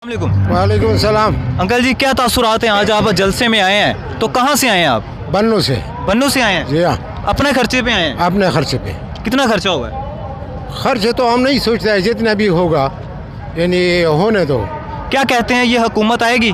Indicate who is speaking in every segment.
Speaker 1: वालेकुम सलाम।
Speaker 2: अंकल जी, क्या तासुरात हैं? आज आप जलसे में आए हैं, तो कहाँ से आए हैं आप?
Speaker 1: बन्नू से।
Speaker 2: बन्नू से आए हैं?
Speaker 1: जी हाँ,
Speaker 2: अपने खर्चे पे आए हैं?
Speaker 1: अपने खर्चे पे।
Speaker 2: कितना खर्चा हुआ है?
Speaker 1: खर्च तो हम नहीं सोचते हैं, जितना भी होगा यानी होने दो।
Speaker 2: क्या कहते हैं, ये हुकूमत आएगी?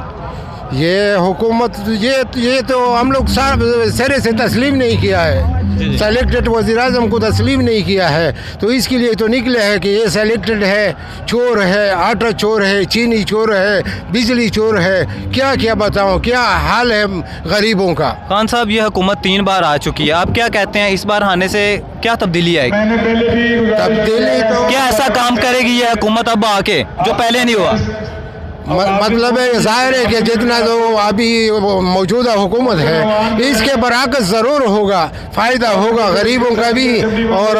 Speaker 1: ये हुकूमत ये तो हम लोग सरे से तस्लीम नहीं किया है। सेलेक्टेड वज़ीर आज़म को तस्लीम नहीं किया है, तो इसके लिए तो निकले हैं कि ये सेलेक्टेड है, चोर है, आटा चोर है, चीनी चोर है, बिजली चोर है। क्या क्या बताऊं, क्या हाल है गरीबों का।
Speaker 2: खान साहब, ये हुकूमत 3 बार आ चुकी है, आप क्या कहते हैं इस बार आने से क्या तब्दीली आएगी?
Speaker 1: तब्दीली तो
Speaker 2: क्या ऐसा काम करेगी ये हुकूमत अब आके जो पहले नहीं हुआ?
Speaker 1: मतलब है, जाहिर है कि जितना तो अभी मौजूदा हुकूमत है इसके बरअक्स ज़रूर होगा, फ़ायदा होगा गरीबों का भी और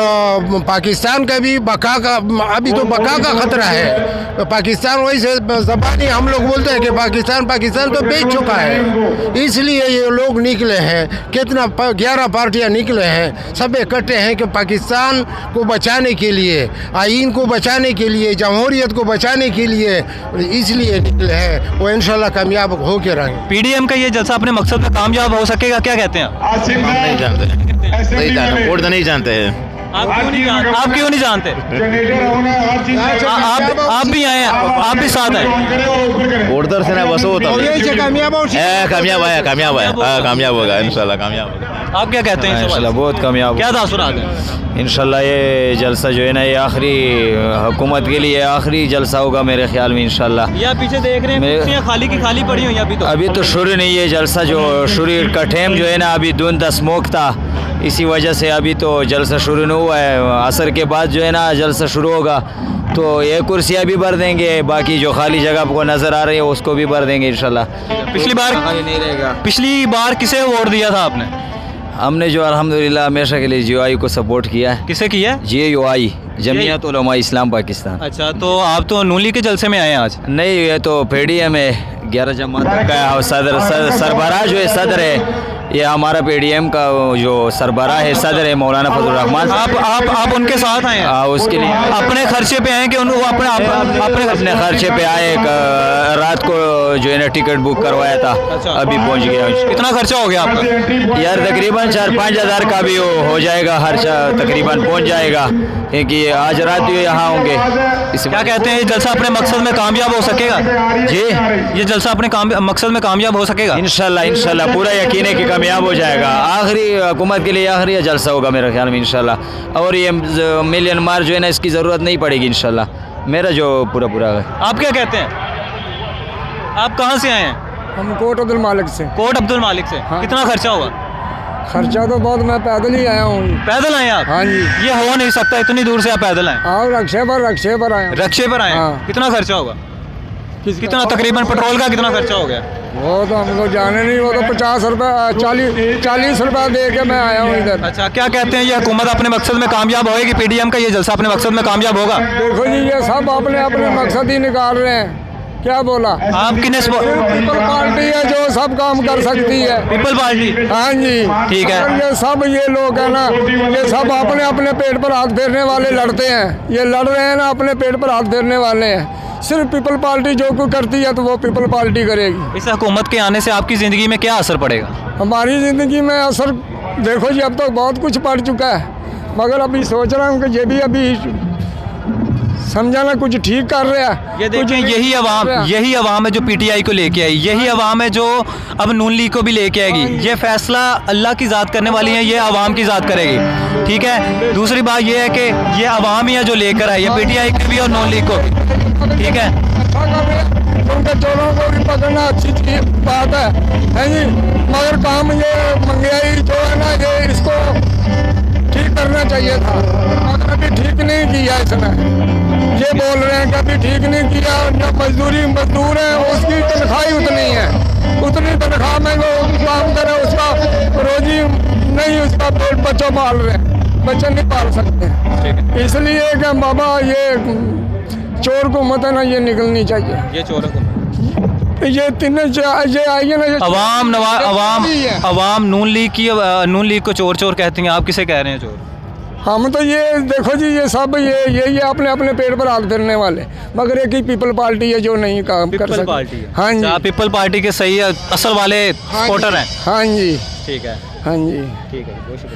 Speaker 1: पाकिस्तान का भी। बका का अभी तो बका का ख़तरा है। पाकिस्तान वैसे ज़बानी हम लोग बोलते हैं कि पाकिस्तान तो बेच चुका है, इसलिए ये लोग निकले हैं। कितना 11 पार्टियाँ निकले हैं, सब इकट्ठे हैं कि पाकिस्तान को बचाने के लिए, आइन को बचाने के लिए, जमहूरियत को बचाने के लिए, इसलिए निकले हैं। वो इंशाल्लाह कामयाब हो के रहेंगे।
Speaker 2: पीडीएम का ये जलसा अपने मकसद में कामयाब हो सकेगा, क्या कहते हैं आप?
Speaker 3: हम नहीं जानते, वोट तो नहीं जानते हैं।
Speaker 2: आप क्यों नहीं जानते? आप क्यों नहीं जानते? आप भी आए हैं, आप भी साथ आए?
Speaker 3: उधर से ना बस होता
Speaker 1: कामयाब
Speaker 3: कामयाब होगा इंशाल्लाह, कामयाब होगा।
Speaker 2: आप क्या कहते हैं?
Speaker 4: इंशाल्लाह बहुत कामयाब।
Speaker 2: क्या तासुरात है?
Speaker 4: इंशाल्लाह ये जलसा जो है ना, ये आखिरी हुकूमत के लिए आखिरी जलसा होगा मेरे ख्याल में इंशाल्लाह।
Speaker 2: ये आप पीछे देख रहे हैं कुर्सियां खाली की खाली पड़ी हुई हैं
Speaker 4: अभी तो शुरू नहीं है जलसा, जो शुरू का टाइम जो है ना, अभी धुंध स्मोक था, इसी वजह से अभी तो जलसा शुरू नहीं हुआ है। असर के बाद जो है ना जलसा शुरू होगा, तो ये कुर्सियाँ भी भर देंगे, बाकी जो खाली जगह को नज़र आ रही है उसको भी भर देंगे इंशाल्लाह।
Speaker 2: पिछली बार
Speaker 4: खाली नहीं रहेगा।
Speaker 2: पिछली बार किसे वोट दिया था आपने?
Speaker 4: हमने जो अल्हम्दुलिल्लाह हमेशा के लिए GUI को सपोर्ट किया है।
Speaker 2: किसे किया है?
Speaker 4: GUI, जमीयत उलमा इस्लाम पाकिस्तान।
Speaker 2: अच्छा, तो आप तो नून लीग के जलसे में आए हैं आज?
Speaker 4: नहीं, ये तो PDM है, 11 जमात का सरबराह जो है, सदर है ये हमारा PDM का जो सरबराह है, सदर है मौलाना फजल रहमान।
Speaker 2: आप उनके साथ आए हैं?
Speaker 4: उसके लिए
Speaker 2: अपने खर्चे पे आए कि वो
Speaker 4: अपने खर्चे पे आए। रात को जो है ना टिकट बुक करवाया था, अभी पहुंच गया।
Speaker 2: कितना खर्चा हो गया आपका?
Speaker 4: यार तकरीबन 4-5 हज़ार का भी हो जाएगा, खर्चा तकरीबन पहुंच जाएगा, क्योंकि आज रात भी यहाँ होंगे।
Speaker 2: क्या कहते हैं, ये जलसा अपने मकसद में कामयाब हो सकेगा?
Speaker 4: जी,
Speaker 2: ये जलसा अपने मकसद में कामयाब हो सकेगा?
Speaker 4: इंशाल्लाह पूरा यकीन है कि कामयाब हो जाएगा। आखिरी हुकूमत के लिए आखिरी जलसा होगा मेरे ख्याल में इंशाल्लाह, और ये मिलियन मार जो है ना, इसकी ज़रूरत नहीं पड़ेगी इंशाल्लाह, मेरा जो पूरा है।
Speaker 2: आप क्या कहते हैं? आप कहाँ से आए हैं?
Speaker 5: हम कोट अब्दुल मालिक से।
Speaker 2: कोट अब्दुल मालिक से।
Speaker 5: हाँ।
Speaker 2: कितना खर्चा होगा?
Speaker 5: खर्चा तो बहुत, मैं पैदल ही आया हूँ।
Speaker 2: पैदल आए आप?
Speaker 5: हाँ जी।
Speaker 2: ये हो नहीं सकता, इतनी दूर से आप पैदल आए?
Speaker 5: और रक्शे पर आए हैं।
Speaker 2: रक्शे पर आए?
Speaker 5: हाँ।
Speaker 2: कितना खर्चा होगा? कितना तकरीबन पेट्रोल का कितना खर्चा हो गया?
Speaker 5: वो तो हमको जाने नहीं, वो तो 50 रुपये 40 रुपये दे के मैं आया हूँ इधर।
Speaker 2: अच्छा, क्या कहते हैं, ये हुकूमत अपने मकसद में कामयाब होएगी? PDM का ये जलसा अपने मकसद में कामयाब होगा?
Speaker 5: देखो जी, ये सब अपने अपने मकसद ही निकाल रहे हैं। क्या बोला
Speaker 2: आप?
Speaker 5: पीपल पार्टी है जो सब काम कर सकती है।
Speaker 2: People party?
Speaker 5: हाँ जी,
Speaker 2: ठीक है।
Speaker 5: और ये लोग है ना, ये सब अपने अपने पेट पर हाथ फेरने वाले लड़ते हैं। ये लड़ रहे हैं ना, अपने पेट पर हाथ फेरने वाले हैं। सिर्फ पीपल पार्टी जो कुछ करती है तो वो पीपल पार्टी करेगी।
Speaker 2: इस हुकूमत के आने से आपकी ज़िंदगी में क्या असर पड़ेगा?
Speaker 5: हमारी ज़िंदगी में असर देखो जी, अब तक बहुत कुछ पड़ चुका है, मगर अभी सोच रहा हूँ कि ये भी अभी समझाना कुछ ठीक कर रहा है।
Speaker 2: ये देखें, यही अवाम है जो PTI को लेके आई, यही अवाम है जो अब नून लीग को भी लेके आएगी। ये फैसला अल्लाह की ज़ात करने वाली है, ये अवाम की ज़ात करेगी। ठीक है, दूसरी बात ये है कि ये अवाम ही है जो लेकर आई है, PTI को भी और नून लीग को भी। ठीक है,
Speaker 5: उनके चोरों को भी पकड़ना अच्छी बात है जी, मगर काम ये महंगाई जो है ना, ये इसको ठीक करना चाहिए था, मगर अभी ठीक नहीं किया इसने। ये बोल रहे हैं कि अभी ठीक नहीं किया, जो मजदूर है उसकी तनख्वाही उतनी है, उतनी तनख्वाह में वो काम करे, उसका रोजी नहीं, उसका पेट बच्चों पाल रहे हैं, बच्चे नहीं पाल सकते। इसलिए कि बाबा ये चोर को मत है ना, ये निकलनी चाहिए।
Speaker 2: ये चोर को
Speaker 5: ये तीनों ये आई है ना,
Speaker 2: अवाम नून लीग को चोर कहती हैं, आप किसे कह रहे हैं चोर?
Speaker 5: हम तो ये देखो जी, ये सब ये अपने अपने पेट पर हाथ फेरने वाले, मगर एक ही पीपल पार्टी है जो नहीं काम कर
Speaker 2: पीपल
Speaker 5: सकती।
Speaker 2: पार्टी है।
Speaker 5: हाँ जी,
Speaker 2: अच्छा, पीपल पार्टी के सही असल वाले सपोर्टर हैं।
Speaker 5: हाँ जी,
Speaker 2: ठीक है,
Speaker 5: हाँ जी।
Speaker 2: ठीक है, बहुत शुक्रिया।